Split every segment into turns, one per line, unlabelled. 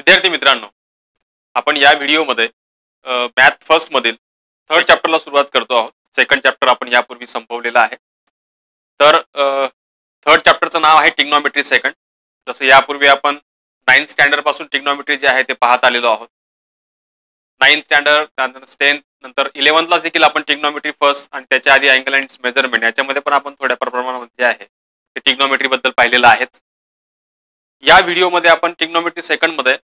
विद्यार्थी मित्रांनो, आपण या व्हिडिओमध्ये मॅथ फर्स्ट मधील थर्ड चॅप्टरला सुरुवात करतो आहोत. सेकंड चॅप्टर आपण यापूर्वी संपवलेला आहे. तर थर्ड चॅप्टरचं नाव आहे ट्रिग्नोमेट्री सेकंड. जसं यापूर्वी आपण 9th स्टँडर्ड पासून ट्रिग्नोमेट्री जे आहे ते पाहत आलेलो आहोत. 9th स्टँडर्ड त्यानंतर 10th नंतर 11thला देखील आपण ट्रिग्नोमेट्री फर्स्ट आणि त्याच्या आधी अँगल अँड मेजरमेंट याच्यामध्ये पण आपण थोड्या प्रमाणामध्ये आहे ते ट्रिग्नोमेट्री बद्दल पाहिलेलं आहेच. या व्हिडिओमध्ये आपण ट्रिग्नोमेट्री सेकंड मध्ये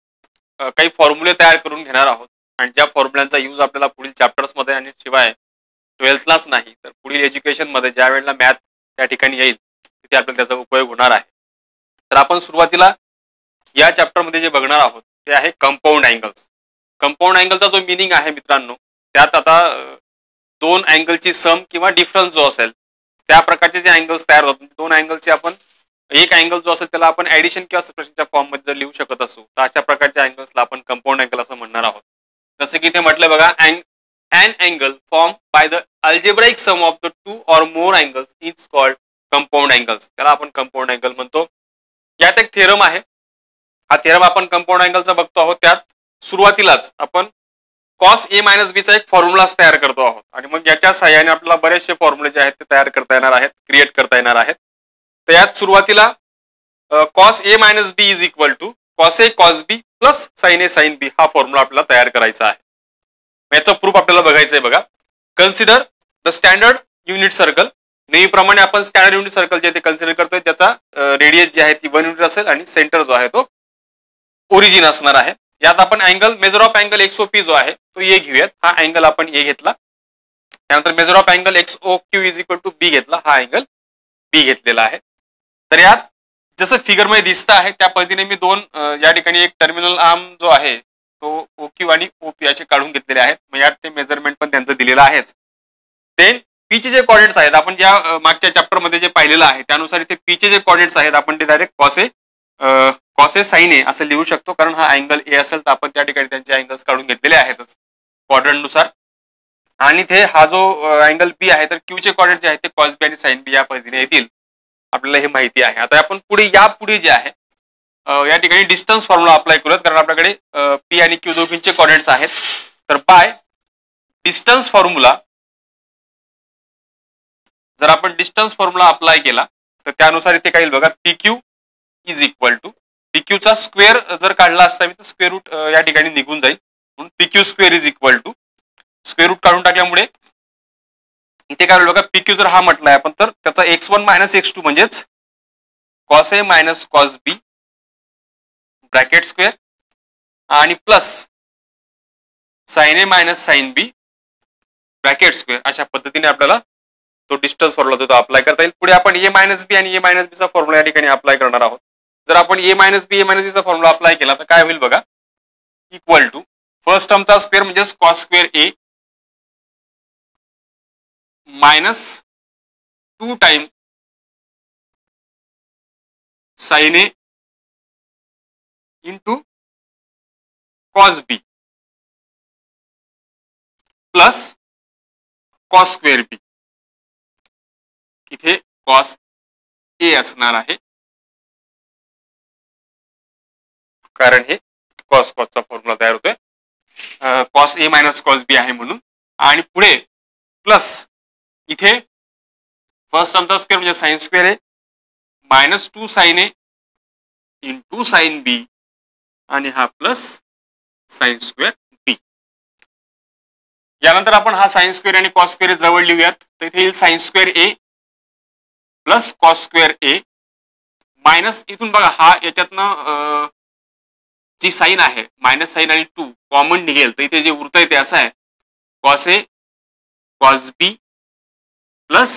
काही फॉर्म्युले तयार करून घेणार आहोत आणि ज्या फॉर्म्युल्यांचा यूज आपल्याला पुढील चॅप्टर्समध्ये आणि शिवाय 12thलाच नाही तर पुढील एज्युकेशनमध्ये ज्या वेळेला मॅथ त्या ठिकाणी येईल तिथे आपल्याला त्याचा उपयोग होणार आहे. तर आपण सुरुवातीला या चॅप्टरमध्ये जे बघणार आहोत ते आहे कंपाऊंड अँगल्स. कंपाऊंड अँगलचा जो मिनिंग आहे मित्रांनो, त्यात आता दोन अँगलची सम किंवा डिफरन्स जो असेल त्या प्रकारचे जे अँगल्स तयार होतात, दोन अँगलचे आपण एक अँगल जो असेल त्याला आपण ऍडिशन किंवा सबट्रॅक्शनच्या फॉर्म मध्ये जर लिहू शकत असू तर अशा प्रकारच्या अँगल्सला आपण कंपाऊंड अँगल असं म्हणणार आहोत. जसं की ते म्हटलं बघा, an angle formed by the algebraic sum of the two or more angles is called compound angles. त्याला आपण कंपाऊंड अँगल म्हणतो. यात एक थेरम आहे. हा थेरम आपण कंपाऊंड अँगलचा बघतो आहोत. त्यात सुरुवातीलाच आपण cos a minus b चा एक फॉर्म्युलाच तयार करतो आहोत आणि मग याच्या सहाय्याने आपल्याला बरेचसे फॉर्म्युले जे आहेत ते तयार करता येणार आहेत, क्रिएट करता येणार आहेत. तर यात सुरुवातीला cos a minus b is equal to cos a cos b plus sin a sin b हा फॉर्म्युला आपल्याला तयार करायचा आहे. याचं प्रूफ आपल्याला बघायचं आहे. बघा, consider the standard unit circle. नेहमीप्रमाणे आपण स्टँडर्ड युनिट सर्कल जे ते कन्सिडर करतोय त्याचा रेडियस जी आहे ती 1 युनिट असेल आणि सेंटर जो आहे तो ओरिजिन असणार आहे. यात आपण angle major of angle XOP जो आहे तो ए घेऊयात. हा अँगल आपण ए घेतला. त्यानंतर measure of angle XOQ is equal to B घेतला. हा अँगल बी घेतलेला आहे. तर यात जसं फिगर मध्ये दिसतं आहे त्या पद्धतीने मी दोन या ठिकाणी एक टर्मिनल आर्म जो आहे तो OQ आणि OP असे काढून घेतलेले आहेत. मग यात ते मेजरमेंट पण त्यांचं दिलेलं आहेच. देन पी चे जे कॉर्डिनेट्स आहेत आपण ज्या मागच्या चॅप्टर मध्ये जे पाहिलेलं आहे त्यानुसार इथे पी चे जे कॉर्डिनेट्स आहेत आपण ते डायरेक्ट कॉस ए साइन ए असं लिहू शकतो, कारण हा अँगल ए असेल तर आपण त्या ठिकाणी त्यांचे अँगल्स काढून घेतलेले आहेतच क्वाड्रंट नुसार. आणि ते हा जो अँगल बी आहे तर क्यू चे कॉर्डिनेट जे आहेत ते कॉस बी आणि साइन बी या पद्धतीने येतील. आपल्याला हे माहिती आहे. आता आपण पुढे जे आहे या ठिकाणी डिस्टन्स फॉर्म्युला अप्लाय करूयात, कारण आपल्याकडे पी आणि क्यू दोघींचे कॉर्डिनेट्स आहेत. तर बाय डिस्टन्स फॉर्म्युला जर आपण डिस्टन्स फॉर्म्युला अप्लाय केला तर त्यानुसार इथे काय येईल बघा, P Q is equal to P Q चा स्क्वेअर जर काढला असता मी तर स्क्वेअर रूट या ठिकाणी निघून जाईल. म्हणून P Q square is equal to square root काढून टाकल्यामुळे इथे काय होईल बघा, पी क्यू जर हा म्हटलाय आपण तर त्याचा x1 मायनस x2 म्हणजेच cos A minus cos B bracket square आणि plus sine A minus sine B bracket square अशा पद्धतीने आपल्याला तो डिस्टन्स फॉर्म्युला तो अप्लाय करता येईल. पुढे आपण ए मायनस बी आणि ए मायनस बी चा फॉर्म्युला या ठिकाणी अप्लाय करणार आहोत. जर आपण ए मायनस बी चा फॉर्म्युला अप्लाय केला तर काय होईल बघा, इक्वल टू फर्स्ट टर्मचा स्क्वेअर म्हणजे cos square A minus 2 time sign A into cos B plus cos square बी. इथे कॉस ए असणार आहे कारण हे कॉस चा फॉर्म्युला तयार होतोय, कॉस ए मायनस कॉस बी आहे म्हणून. आणि पुढे प्लस इथे फर्स्ट टर्मचा स्क्वेअर म्हणजे sine square A minus 2 sign A into sine B आणि हा प्लस साइन स्क्वेअर बी. यानंतर आपण हा साइन स्क्वेअर आणि कॉस स्क्वेअर जवळ लिहूयात. तर इथे येईल sine square A plus cos square A minus इथून बघा हा याच्यातनं जी साइन आहे मायनस साइन आणि 2 कॉमन निघेल तर इथे जे उरतंय ते असं आहे cos A cos B plus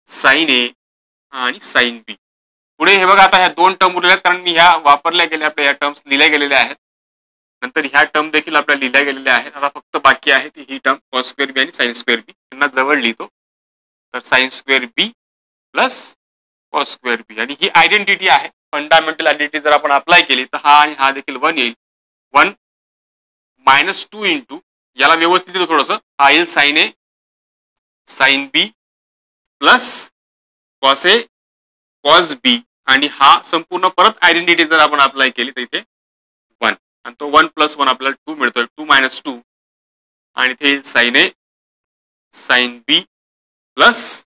sine A आणि साइन बी. पुढे हे बघा आता ह्या दोन टर्म उरल्या कारण मी ह्या वापरल्या गेल्या आपल्या या टर्म्स लिहिल्या गेलेल्या आहेत. नंतर ह्या टर्म देखील आपल्याला लिहिल्या गेलेल्या आहेत. आता फक्त बाकी आहे ती ही टर्म कॉस स्क्वेअर बी आणि साइन स्क्वेअर बी. त्यांना जवळ लिहितो तर साइन स्क्वेअर बी प्लस कॉस स्क्वेअर बी. आणि ही आयडेंटिटी आहे, फंडामेंटल आयडेंटिटी जर आपण अप्लाय केली तर हा आणि हा देखील 1 येईल. 1 मायनस 2 इंटू याला व्यवस्थित येतो थोडंसं, हा येईल sign A sine B plus cos A cos बी आणि हा संपूर्ण परत आयडेंटिटी जर आपण अप्लाय केली तर इथे 1 1 + 1 आपल्याला 2 मिळतोय, 2 - 2 आणि इथे येईल sign A sine B plus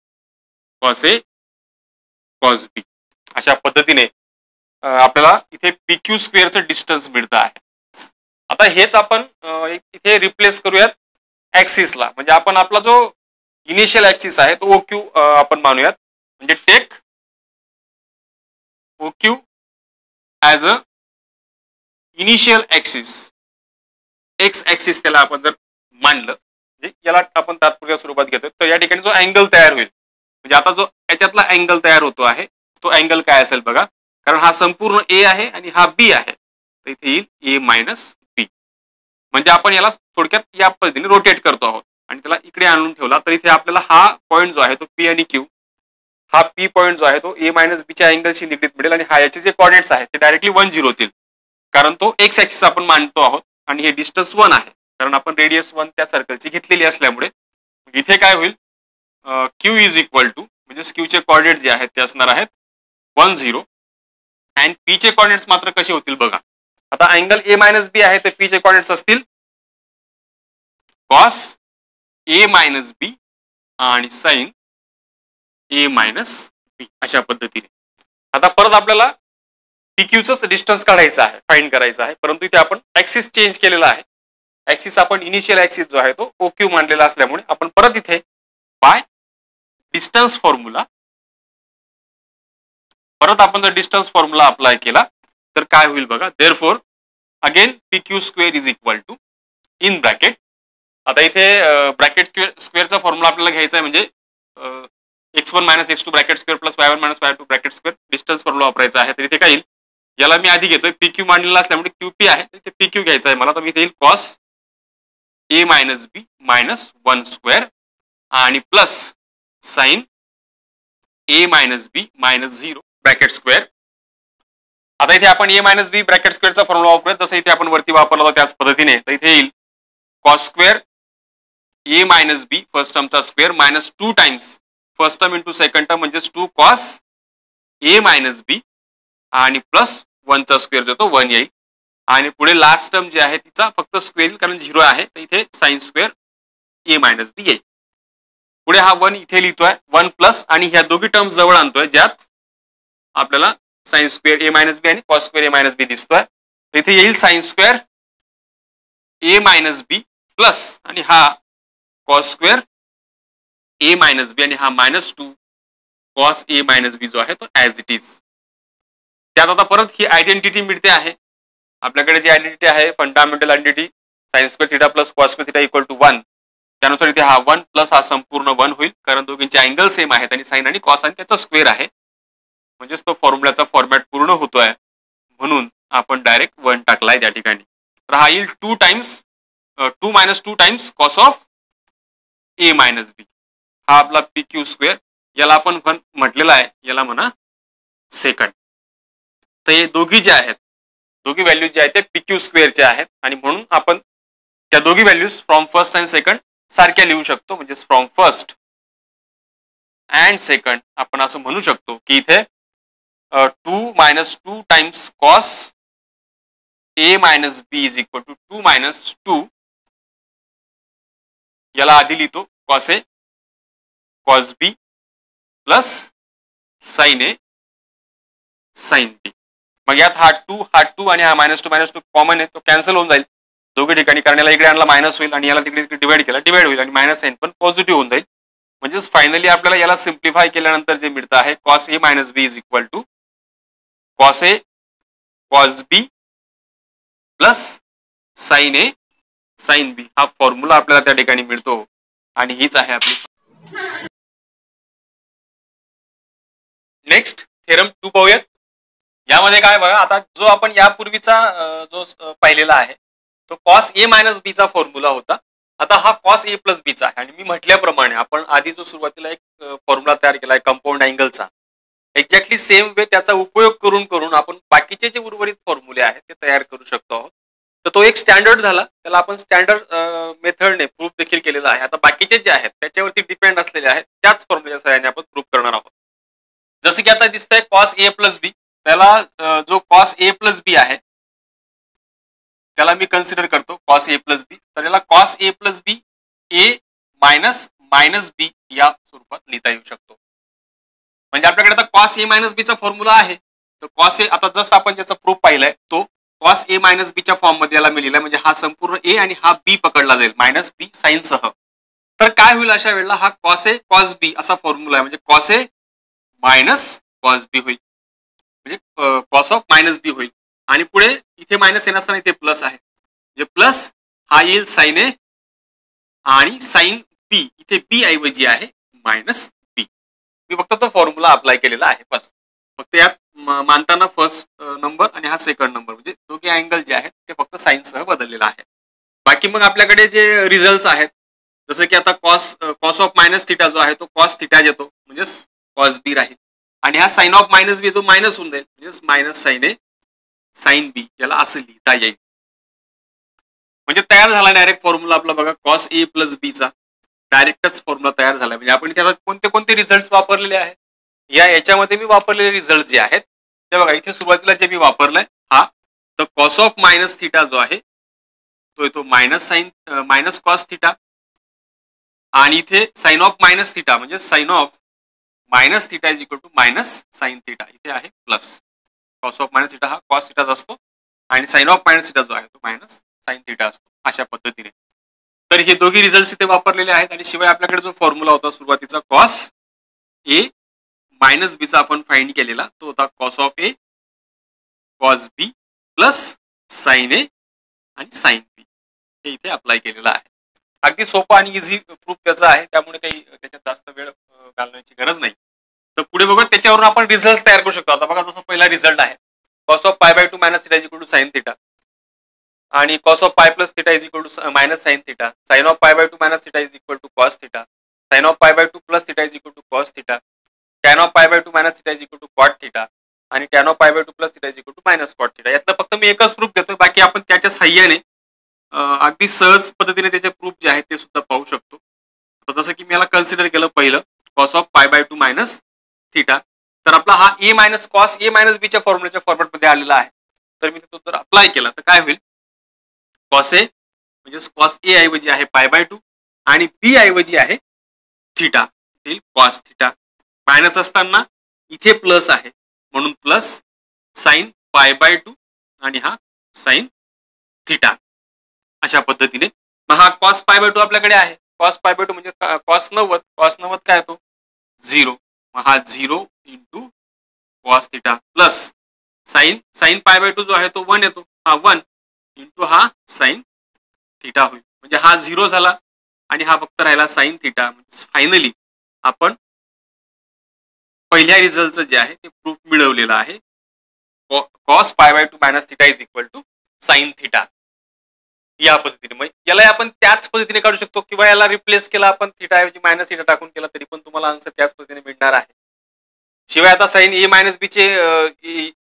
cos A cos बी. अशा पद्धतीने आपल्याला इथे PQ स्क्वेअरचं डिस्टन्स मिळतं आहे. आता हेच आपण इथे रिप्लेस करूयात ऍक्सिसला. म्हणजे आपण आपला जो इनिशियल ऍक्सिस आहे तो OQ आपण मानूयात. म्हणजे take OQ as a initial axis, X axis त्याला आपण जर मानलं, म्हणजे याला आपण तात्पुरत्या स्वरूपात घेतोय, तर या ठिकाणी जो अँगल तयार होईल, म्हणजे आता जो याच्यातला अँगल तयार होतो आहे तो अँगल काय असेल बघा. कारण हा संपूर्ण ए आहे आणि हा बी आहे, तर इथे येईल ए मायनस बी. म्हणजे आपण याला थोडक्यात या पद्धतीने रोटेट करतो आहोत आणि त्याला इकडे आणून ठेवला, तर इथे आपल्याला हा पॉईंट जो आहे तो पी आणि क्यू, हा पी पॉईंट जो आहे तो ए मायनस बीच्या अँगलशी निगडीत मिळेल आणि हा याचे जे कॉर्डिनेट्स आहेत ते डायरेक्टली 1-0 होतील, कारण तो एक्स ऍक्सिस आपण मानतो आहोत आणि हे डिस्टन्स 1 आहे, कारण आपण रेडियस 1 त्या सर्कलची घेतलेली असल्यामुळे. इथे काय होईल, क्यू इज इक्वल टू, म्हणजे क्यूचे कॉर्डिनेट जे आहेत ते असणार आहेत 1-0 आणि पी चे कॉर्डिनेट्स मात्र कसे होतील बघा. आता अँगल ए मायनस बी आहे तर पी चे कॉर्डिनेट्स असतील कॉस ए मायनस बी आणि साइन ए मायनस बी, अशा पद्धतीने. आता परत आपल्याला PQच डिस्टन्स काढायचं आहे, फाइंड करायचं आहे, परंतु इथे आपण ऍक्सिस चेंज केलेला आहे. ऍक्सिस आपण इनिशियल ऍक्सिस जो आहे तो OQ मानलेला असल्यामुळे आपण परत इथे बाय डिस्टन्स फॉर्म्युला, परत आपण जर डिस्टन्स फॉर्म्युला अप्लाय केला तर काय होईल बघा. Therefore again PQ square is equal to, in bracket, आता इथे ब्रॅकेट स्क्वेअरचा फॉर्म्युला आपल्याला घ्यायचा आहे, म्हणजे x1 - x2 bracket square plus y1 - y2 bracket square distance formula वापरायचा आहे. तर इथे काय येईल, याला मी आधी घेतोय, PQ मांडलेला असल्यामुळे QP आहे, तर PQ घ्यायचा आहे मला, तर इथे येईल cos A minus B minus 1 square आणि plus sine A minus B minus 0 bracket square. आता इथे आपण ए मायनस बी ब्रॅकेट स्क्वेअरचा फॉर्म्युला वापरूया, जसं इथे आपण वरती वापरला होता त्याच पद्धतीने. तर इथे येईल cos square A minus B first टर्मचा square minus 2 times first term into second term, म्हणजेच 2 कॉस ए मायनस बी आणि प्लस 1चा स्क्वेअर जो तो 1 येईल आणि पुढे लास्ट टर्म जी आहे तिचा फक्त स्क्वेअर येईल, कारण 0 आहे, तर इथे साइन स्क्वेअर ए मायनस बी येईल. पुढे हा 1 इथे लिहितोय, 1 प्लस आणि ह्या दोघी टर्म्स जवळ आणतोय, ज्यात आपल्याला साइन स्क्वेअर ए मायनस बी आणि कॉस स्क्वेअर ए मायनस बी दिसतोय. इथे येईल sine square A minus B plus आणि हा कॉस स्क्वेअर ए मायनस बी आणि हा -2 कॉस ए मायनस बी जो आहे तो ऍज इट इज. त्यात आता परत ही आयडेंटिटी मिळते आहे. आपल्याकडे जी आयडेंटिटी आहे fundamental identity, sine square theta plus cos square theta equal to 1, त्यानुसार इथे हा 1 प्लस हा संपूर्ण 1 होईल, कारण दोघींचे अँगल सेम आहेत आणि साइन आणि कॉस आणि त्याचा स्क्वेअर आहे, म्हणजेच तो फॉर्म्युलाचा फॉर्मॅट पूर्ण होतोय, म्हणून आपण डायरेक्ट 1 टाकलाय त्या ठिकाणी. तर हा येईल 2 - 2 times cos of A minus B, हा आपला PQ स्क्वेअर, याला आपण म्हटलेला आहे, याला म्हणा सेकंड. तर हे दोघी जे आहेत, दोघी व्हॅल्यूज जे आहेत ते PQ स्क्वेअरचे आहेत आणि म्हणून आपण त्या दोघी values from first and second सारख्या लिहू शकतो, म्हणजे फ्रॉम फर्स्ट अँड सेकंड आपण असं म्हणू शकतो की इथे 2 - 2 times cos A minus B is equal to 2 - 2, याला आधी लिहितो cos A cos B plus sine A sine B. मग यात हा 2 आणि हा -2 कॉमन आहे, तो कॅन्सल होऊन जाईल दोघी ठिकाणी, कारण याला इकडे आणला मायनस होईल आणि याला तिकडे डिवाइड केला डिवाइड होईल आणि मायनस साइन पण पॉझिटिव्ह होऊन जाईल. म्हणजेच फायनली आपल्याला याला सिम्प्लिफाय केल्यानंतर जे मिळतं आहे cos A minus B is equal to cos A cos B plus sine A sine B, हा फॉर्म्युला आपल्याला त्या ठिकाणी मिळतो आणि हीच आहे आपली. नेक्स्ट थेरम 2 पाहूयात. यामध्ये काय बघा, आता जो आपण यापूर्वीचा जो पाहिलेला आहे तो कॉस ए मायनस बी चा फॉर्म्युला होता. आता हा कॉस ए प्लस बी चा आहे आणि मी म्हटल्याप्रमाणे आपण आधी जो सुरुवातीला एक फॉर्म्युला तयार केला आहे कंपाऊंड अँगलचा, एक्झॅक्टली सेम वे त्याचा उपयोग करून करून आपण बाकीचे जे उर्वरित फॉर्म्युले आहेत ते तयार करू शकतो आहोत. तर तो एक स्टँडर्ड झाला, त्याला आपण स्टँडर्ड मेथडने प्रूफ देखील केलेला आहे. आता बाकीचे जे आहेत त्याच्यावरती डिपेंड असलेले आहेत त्याच फॉर्म्युलेच्या सहाय्याने आपण प्रूफ करणार आहोत. जसं की आता दिसतंय कॉस ए प्लस बी, त्याला जो कॉस ए प्लस बी आहे त्याला मी कन्सिडर करतो कॉस ए प्लस बी. तर याला cos A plus B A minus minus बी या स्वरूपात लिहिता येऊ शकतो. म्हणजे आपल्याकडे आता कॉस ए मायनस बीचा फॉर्म्युला आहे. तर कॉस ए आता जसं आपण ज्याचा प्रूफ पाहिलाय तो कॉस ए मायनस बीच्या फॉर्म मध्ये याला मी लिहिलाय. म्हणजे हा संपूर्ण ए आणि हा बी पकडला जाईल मायनस बी साइन सह. तर काय होईल अशा वेळेला हा कॉस ए कॉस बी असा फॉर्म्युला आहे. म्हणजे कॉस ए मायनस कॉस बी होईल. म्हणजे कॉस ऑफ मायनस बी होईल. आणि पुढे इथे मायनस येणार असताना इथे प्लस आहे. म्हणजे प्लस हा येईल साइन ए आणि साइन बी इथे बी ऐवजी आहे मायनस बी. मी फक्त तो फॉर्म्युला अप्लाय केलेला आहे बस. फक्त यात मानताना फर्स्ट नंबर आणि हा सेकंड नंबर म्हणजे दोघे अँगल जे आहेत ते फक्त साइन सह बदललेला आहे. बाकी मग आपल्याकडे जे रिझल्ट आहेत जसं की आता कॉस ऑफ मायनस थिटा जो आहे तो कॉस थिटा येतो म्हणजे कॉस बी राहील. आणि हा साइन ऑफ मायनस बी तो मायनस होऊन जाईल म्हणजे मायनस साइन ए साइन बी याला असं लिहिता येईल. म्हणजे तयार झाला डायरेक्ट फॉर्म्युला आपला बघा कॉस ए प्लस बीचा डायरेक्टच फॉर्म्युला तयार झाला. म्हणजे आपण त्याला कोणते कोणते रिझल्ट वापरलेले आहेत याच्यामध्ये मी वापरलेले रिझल्ट जे आहेत ते बघा. इथे सुरुवातीला जे मी वापरलंय हा तर कॉस ऑफ मायनस थिटा जो आहे तो येतो मायनस कॉस थिटा. आणि इथे साइन ऑफ मायनस थिटा म्हणजे sine of minus theta is equal to minus sine theta इथे आहे plus. Cos of minus theta हा कॉस थिटाच असतो आणि साइन ऑफ मायनस थिटा जो आहे तो मायनस साइन थिटा असतो अशा पद्धतीने. तर हे दोघी रिझल्ट इथे वापरलेले आहेत. आणि शिवाय आपल्याकडे जो फॉर्म्युला होता सुरुवातीचा कॉस ए मायनस बीचा आपण फाइंड केलेला तो होता cos of A cos B plus sine A आणि साइन बी हे इथे अप्लाय केलेला आहे. अगदी सोपा आणि इझी प्रूफ त्याचा आहे त्यामुळे काही त्याच्यात जास्त वेळ घालण्याची गरज नाही. तर पुढे बघा त्याच्यावरून आपण रिझल्ट तयार करू शकतो. आता बघा जसं पहिला रिझल्ट आहे cos of pi by two minus theta is equal to sine theta आणि cos of pi plus theta is equal to minus sine theta. Sine of pi by two minus theta is equal to cos theta. Sine of pi by two plus theta is equal to cos theta. Tan of pi by two minus theta is equal to cot theta आणि tan of pi by two plus theta is equal to minus cot theta. यातलं फक्त मी एकच proof देतोय. बाकी आपण त्याच्या साह्याने अगदी सहज पद्धतीने त्याचे प्रूफ जे आहेत ते सुद्धा पाहू शकतो. जसं की मी याला कन्सिडर केलं पहिलं cos of pi by two minus theta. तर आपला हा ए मायनस कॉस ए मायनस बीच्या फॉर्म्युल्याच्या फॉर्मॅटमध्ये आलेला आहे. तर मी तो जर अप्लाय केला तर काय होईल कॉस ए म्हणजे कॉस ए ऐवजी आहे पाय बाय टू आणि बी ऐवजी आहे थिटा कॉस थिटा. मायनस असताना इथे प्लस आहे म्हणून plus sign pi by to आणि हा साइन थिटा अशा पद्धतीने. मग हा कॉस पाय बाय टू आपल्याकडे आहे. कॉस पाय बाय टू म्हणजे कॉस 90. कॉस 90 काय येतो 0. मग हा 0 into cos theta plus sign pi by to जो आहे तो 1 येतो. हा 1 इंटू हा साइन थिटा होईल. म्हणजे हा 0 झाला आणि हा फक्त राहिला साइन थिटा. फायनली आपण पहिल्या रिझल्टचं जे आहे ते प्रूफ मिळवलेलं आहे. Cos pi by two minus theta is equal to sine theta या पद्धतीने. मग याला आपण त्याच पद्धतीने काढू शकतो किंवा याला रिप्लेस केला आपण थिटा ऐवजी मायनस थिटा टाकून केला तरी पण तुम्हाला आन्सर त्याच पद्धतीने मिळणार आहे. शिवाय आता साइन ए मायनस बी चे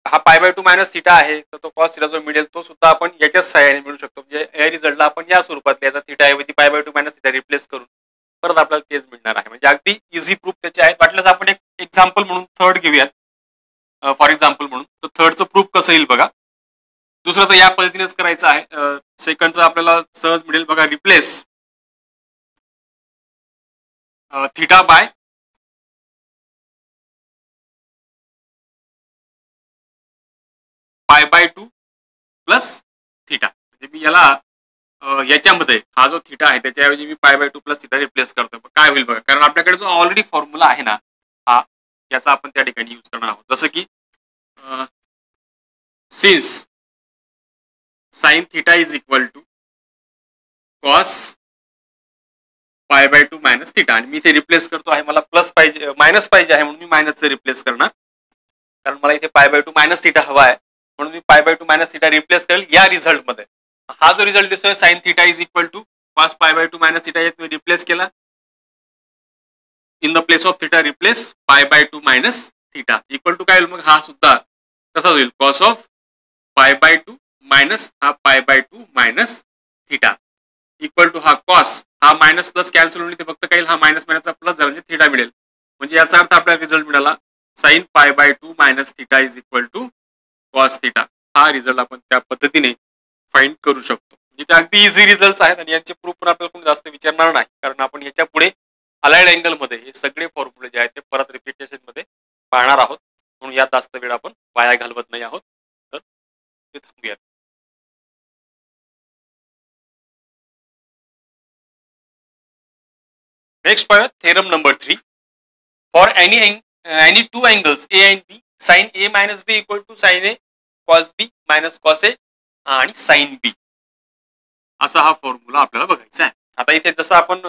हा pi by two minus theta आहे तर तो कॉस थिटा जो मिळेल तो सुद्धा आपण याच्याच सहाय्याने मिळू शकतो. म्हणजे या रिझल्टला आपण या स्वरूपात लिहायचा थिटा ऐवजी पाय by two minus theta replace करून परत आपल्याला तेच मिळणार आहे. म्हणजे अगदी इझी प्रूफ त्याचे आहेत. वाटल्यास आपण एक एक्झाम्पल म्हणून थर्ड घेऊयात फॉर एक्झाम्पल म्हणून. तर थर्डचं प्रूफ कसं येईल बघा. दुसरं तर या पद्धतीनेच करायचं आहे. सेकंडचं आपल्याला सहज मिळेल बघा. रिप्लेस थिटा बाय पाय बाय टू प्लस थिटा. म्हणजे मी याला याच्यामध्ये हा जो थिटा आहे त्याच्याऐवजी मी pi by two plus theta replace करतो. काय होईल बघा. कारण आपल्याकडे जो ऑलरेडी फॉर्म्युला आहे ना हा याचा आपण त्या ठिकाणी यूज करणार आहोत. जसं की since sine theta is equal to cos pi by two minus theta आणि मी इथे रिप्लेस करतो आहे. मला प्लस पाहिजे मायनस पाहिजे आहे म्हणून मी मायनसचे रिप्लेस करणार. कारण मला इथे पाय बाय टू मायनस थिटा हवा आहे म्हणून मी pi by two minus theta replace करेल या रिझल्ट मध्ये. हा जो रिझल्ट दिसतोय sine theta is equal to cos pi by two minus theta यात मी रिप्लेस केला. In the place of theta replace pi by two minus theta equal to काय होईल मग हा सुद्धा तसाच होईल cos of pi by two minus हा pi by two minus theta equal to हा कॉस हा मायनस प्लस कॅन्सल होऊन इथे फक्त काही हा मायनस मायनसचा प्लस झाला म्हणजे थिटा मिळेल. म्हणजे याचा अर्थ आपल्याला रिझल्ट मिळाला sine pi by two minus theta is equal to cos theta. हा रिझल्ट आपण त्या पद्धतीने फाइंड करू शकतो. म्हणजे ते अगदी इझी रिझल्ट आहेत आणि यांचे प्रूफ पण आपल्याला कोणी जास्त विचारणार नाही, कारण आपण याच्या पुढे अलाइड अँगल मध्ये हे सगळे फॉर्म्युले जे आहेत ते परत रिपिटेशन मध्ये पाहणार आहोत. म्हणून यात जास्त वेळ आपण वाया घालवत नाही आहोत. तर ते थांबूयात. नेक्स्ट पाहूया theorem number 3. For any two angles A and B, sine A minus B equal to sine A cos B minus cos A आणि साइन बी, असा हा फॉर्म्युला आपल्याला बघायचा आहे. आता इथे जसं आपण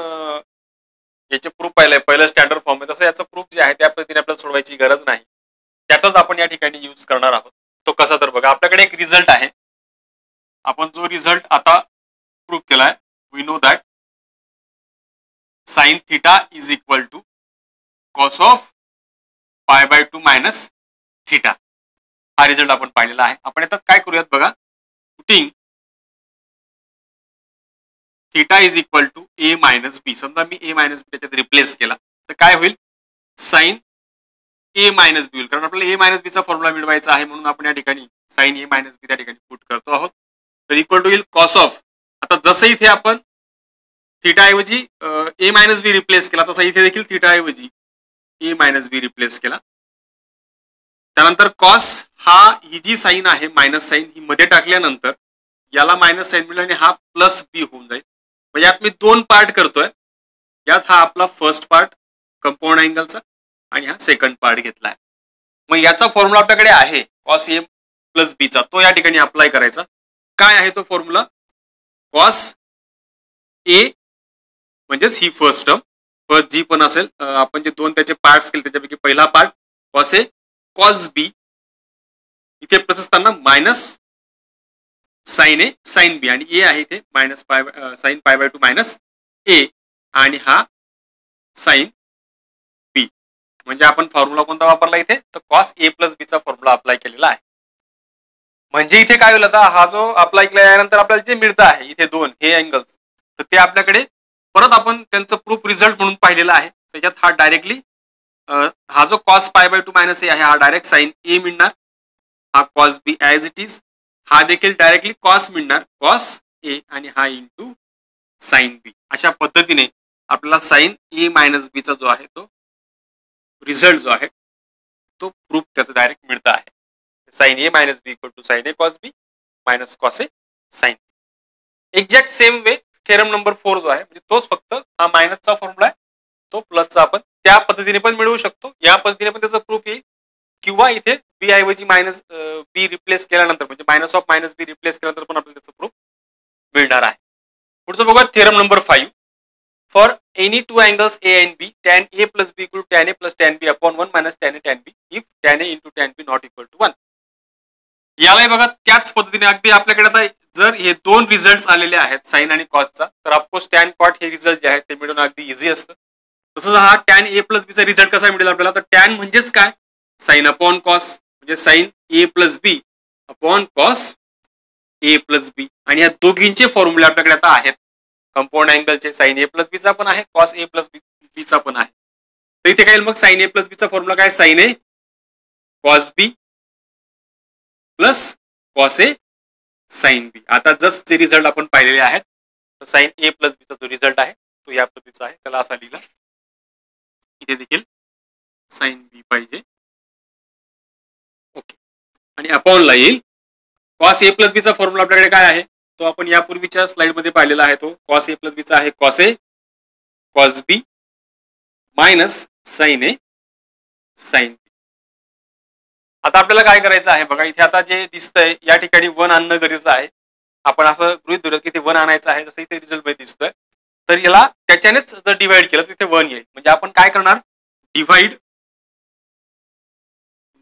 याचे प्रूफ पाहिलंय, पहिलं स्टँडर्ड फॉर्म आहे, तसं याचं प्रूफ जे आहे त्या पद्धतीने आपल्याला सोडवायची गरज नाही. त्याचाच आपण या ठिकाणी यूज करणार आहोत. तो कसा, तर बघा आपल्याकडे एक रिझल्ट आहे. आपण जो रिझल्ट आता प्रूफ केलाय, we know that sine theta is equal to cos of pi by 2 minus theta. हा रिझल्ट आपण पाहिलेला आहे. आपण यात काय करूयात बघा, putting theta is equal to A minus B. समजा मी ए मायनस बी त्याच्यात रिप्लेस केला तर काय होईल, साइन ए मायनस बी होईल, कारण आपल्याला ए मायनस बीचा फॉर्म्युला मिळवायचा आहे. म्हणून आपण या ठिकाणी साइन ए मायनस बी त्या ठिकाणी पुट करतो आहोत. तर इक्वल टू येईल कॉस ऑफ, आता जसं इथे आपण थीटा ऐवजी ए मायनस बी रिप्लेस केला, तसं इथे देखील थीटा ऐवजी ए मायनस बी रिप्लेस केला. त्यानंतर कॉस ही जी साइन आहे मायनस साइन ही मध्ये टाकल्यानंतर याला मायनस साइन मिळेल आणि हा प्लस बी होऊन जाईल. म्हणजे यात मी दोन पार्ट करतोय. यात हा आपला फर्स्ट पार्ट कंपाऊंड अँगलचा आणि हा सेकंड पार्ट घेतला आहे. मग याचा फॉर्म्युला आपल्याकडे आहे कॉस ए प्लस बीचा, तो या ठिकाणी अप्लाय करायचा. काय आहे तो फॉर्म्युला, कॉस ए म्हणजेच ही फर्स्ट टर्म, फर्स्ट जी पण असेल, आपण जे दोन त्याचे पार्ट्स केले त्याच्यापैकी पहिला पार्ट कॉस ए कॉस बी, इथे प्लस असताना मायनस साइन ए साइन बी, आणि ए आहे इथे minus pi sign pi by 2 minus ए, आणि हा साइन बी. म्हणजे आपण फॉर्म्युला कोणता वापरला इथे, तर कॉस ए प्लस बीचा फॉर्म्युला अप्लाय केलेला आहे. म्हणजे इथे काय होईल, आता हा जो अप्लाय केल्यानंतर आपल्याला जे मिळतं आहे इथे दोन हे अँगल्स, तर ते आपल्याकडे परत आपण त्यांचं प्रूफ रिझल्ट म्हणून पाहिलेला आहे. त्याच्यात हा डायरेक्टली हा जो कॉस पाय बाय 2 मायनस ए आहे हा डायरेक्ट साइन ए मिळणार, हा cos B as it is, हा देखील डायरेक्टली कॉस मिळणार कॉस ए, आणि हा इंटू साइन बी. अशा पद्धतीने आपल्याला साइन ए मायनस बीचा जो आहे तो रिझल्ट जो आहे तो प्रूफ त्याचा डायरेक्ट मिळत आहे. Sine A minus B equal to sine A cos B minus cos A sine B. Exact same way theorem number 4 जो आहे, म्हणजे तोच फक्त हा मायनसचा फॉर्म्युला आहे, तो प्लसचा आपण त्या पद्धतीने पण मिळवू शकतो. या पद्धतीने पण त्याचा प्रूफ येईल, किंवा इथे बी ऐवजी मायनस बी रिप्लेस केल्यानंतर, म्हणजे minus of minus B replace केल्यानंतर पण आपल्याला त्याचा प्रूफ मिळणार आहे. पुढचं बघूया theorem number 5. For any two angles A and B, tan A plus B equal to tan A plus tan B upon 1 minus tan A tan B if tan A into tan B not equal to 1. यालाही बघा त्याच पद्धतीने अगदी आपल्याकडे आता जर हे दोन रिझल्ट आलेले आहेत साइन आणि कॉसचा, तर ऑफकोर्स टॅन कॉट हे रिझल्ट जे आहेत ते मिळवणं अगदी इझी असतं. तसंच हा टॅन ए प्लस बीचा रिझल्ट कसा मिळेल आपल्याला, तर टॅन म्हणजेच काय, साइन अपॉन कॉस, म्हणजे sign A plus B upon cos A plus बी. आणि या दोघींचे फॉर्म्युले आपल्याकडे आता आहेत. कंपाऊंड अँगलचे साइन ए प्लस बीचा पण आहे, कॉस ए प्लस बीचा पण आहे. तर इथे काय मग साइन ए प्लस बीचा फॉर्म्युला काय, sign A cos B plus cos A sine बी. आता जस्ट जे रिझल्ट आपण पाहिलेले आहेत, तर साइन ए प्लस बीचा जो रिझल्ट आहे तो या पद्धतीचा आहे. त्याला असा लिहिला, इथे देखील साइन बी पाहिजे, ओके. आणि अपॉनला येईल कॉस ए प्लस बीचा फॉर्म्युला आपल्याकडे काय आहे, तो आपण यापूर्वीच्या स्लाइड मध्ये पाहिलेला आहे. तो कॉस ए प्लस बीचा आहे cos A cos B minus sign A sine बी. आता आपल्याला काय करायचं आहे बघा, इथे आता जे दिसतंय या ठिकाणी 1 आणणं गरजेचं आहे. आपण असं गृहीत धरूया की ते 1 आणायचं आहे, जसं इथे रिझल्ट मध्ये दिसतोय. तर याला त्याच्यानेच जर डिवाइड केलं तर इथे 1 येईल. म्हणजे आपण काय करणार, divide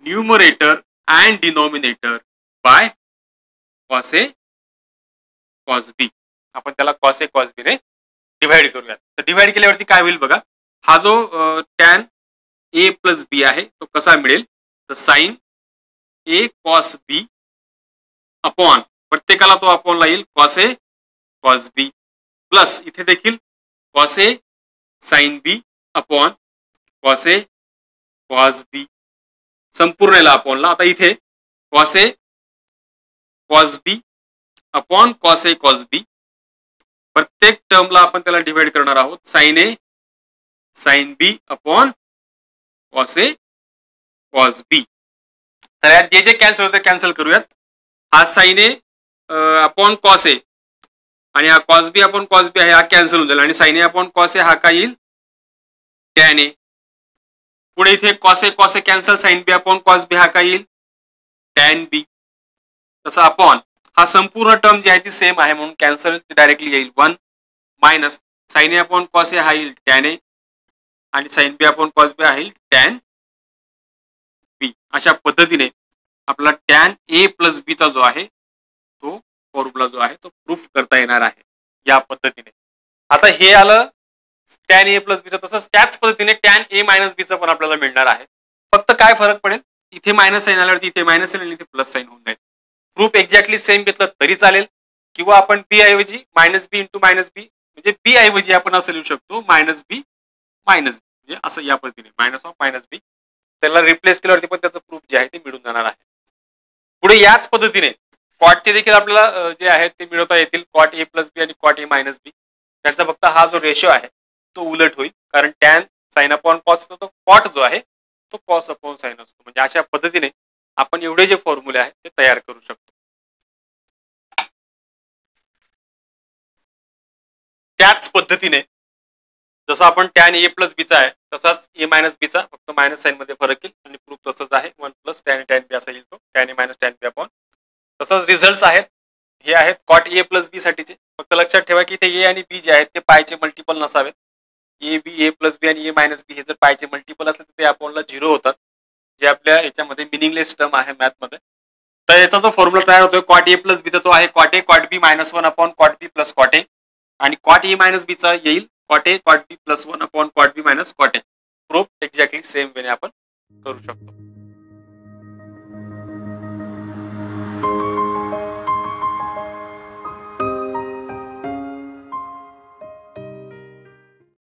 numerator and denominator by cos A cos B. आपण त्याला कॉस ए कॉस बी ने डिवाइड करूयात. तर डिवाइड केल्यावरती काय होईल बघा, हा जो टॅन ए प्लस बी आहे तो कसा मिळेल, तर sign A cos B upon, प्रत्येकाला तो अपॉनला येईल cos A cos B, plus इथे देखील cos A sine B upon cos A cos बी, संपूर्णला अपॉनला. आता इथे cos A cos B upon cos A cos बी. प्रत्येक टर्मला आपण त्याला डिवाइड करणार आहोत. Sign A sine B upon cos A cos बी. तर यात जे जे कॅन्सल होते कॅन्सल करूयात. हा sign A upon cos A आणि हा कॉस बी अपॉन कॉस बी आहे, हा कॅन्सल होऊन जाईल आणि sign A upon cos A हा काय येईल, टॅन ए. पुढे इथे cos A cancel, sine B upon cos बी हा काय येईल, टॅन बी. तसं अपॉन हा संपूर्ण टर्म जी आहे ती सेम आहे म्हणून कॅन्सल डायरेक्टली येईल 1 minus sign A upon cos A हा येईल टॅन ए आणि साइन बी अपॉन कॉस बी हा येईल टॅन बी. अशा पद्धतीने आपला टॅन ए प्लस बी चा जो आहे तो फॉर्म्युला जो आहे तो प्रूफ करता येणार आहे या पद्धतीने. आता हे आलं टॅन ए प्लस बीचं. तसंच त्याच पद्धतीने टॅन ए मायनस बीचं पण आपल्याला मिळणार आहे. फक्त काय फरक पडेल, इथे मायनस साईन आल्यावरती इथे मायनस साईन आणि इथे प्लस साईन होऊन जाईल. प्रूफ एक्झॅक्टली सेम घेतलं तरी चालेल किंवा आपण बी ऐवजी मायनस बी इंटू मायनस बी म्हणजे बी ऐवजी आपण असं लिहू शकतो मायनस बी म्हणजे असं या पद्धतीने मायनस ऑफ मायनस बी त्याला रिप्लेस केल्यावरती पण त्याचं प्रूफ जे आहे ते मिळून जाणार आहे. पुढे याच पद्धतीने कॉटचे देखील आपल्याला जे आहेत ते मिळवता येतील. कॉट ए प्लस बी आणि कॉट ए मायनस बी त्याचा फक्त हा जो रेशो आहे तो उलट होईल कारण टॅन साइन अपॉन कॉस तो कॉट जो आहे तो कॉस अपॉन साइन असतो. म्हणजे अशा पद्धतीने आपण एवढे जे फॉर्म्युले आहेत ते तयार करू शकतो. त्याच पद्धतीने जसं आपण टॅन ए प्लस बीचा आहे तसाच ए मायनस बीचा फक्त मायनस साइन मध्ये फरक येईल आणि प्रूफ तसंच आहे 1 प्लस टॅन बी असा येईल तो tan A minus tan B upon. तसंच रिझल्ट आहेत हे आहेत कॉट ए प्लस बी साठीचे. फक्त लक्षात ठेवा की इथे ए आणि बी जे आहेत ते पायचे मल्टिपल नसावेत. ए बी ए प्लस बी आणि ए मायनस बी हे जर पायचे मल्टिपल असले तर ते अपॉनला 0 होतात जे आपल्या याच्यामध्ये मिनिंगलेस टर्म आहे मॅथमध्ये. तर याचा जो फॉर्म्युला तयार होतोय कॉट ए प्लस बीचा तो आहे cot A cot B minus 1 upon cot B plus cot A आणि कॉट ए मायनस बीचा येईल cot A cot B plus 1 upon cot B minus cot A. Proof exactly same वेने आपण करू शकतो.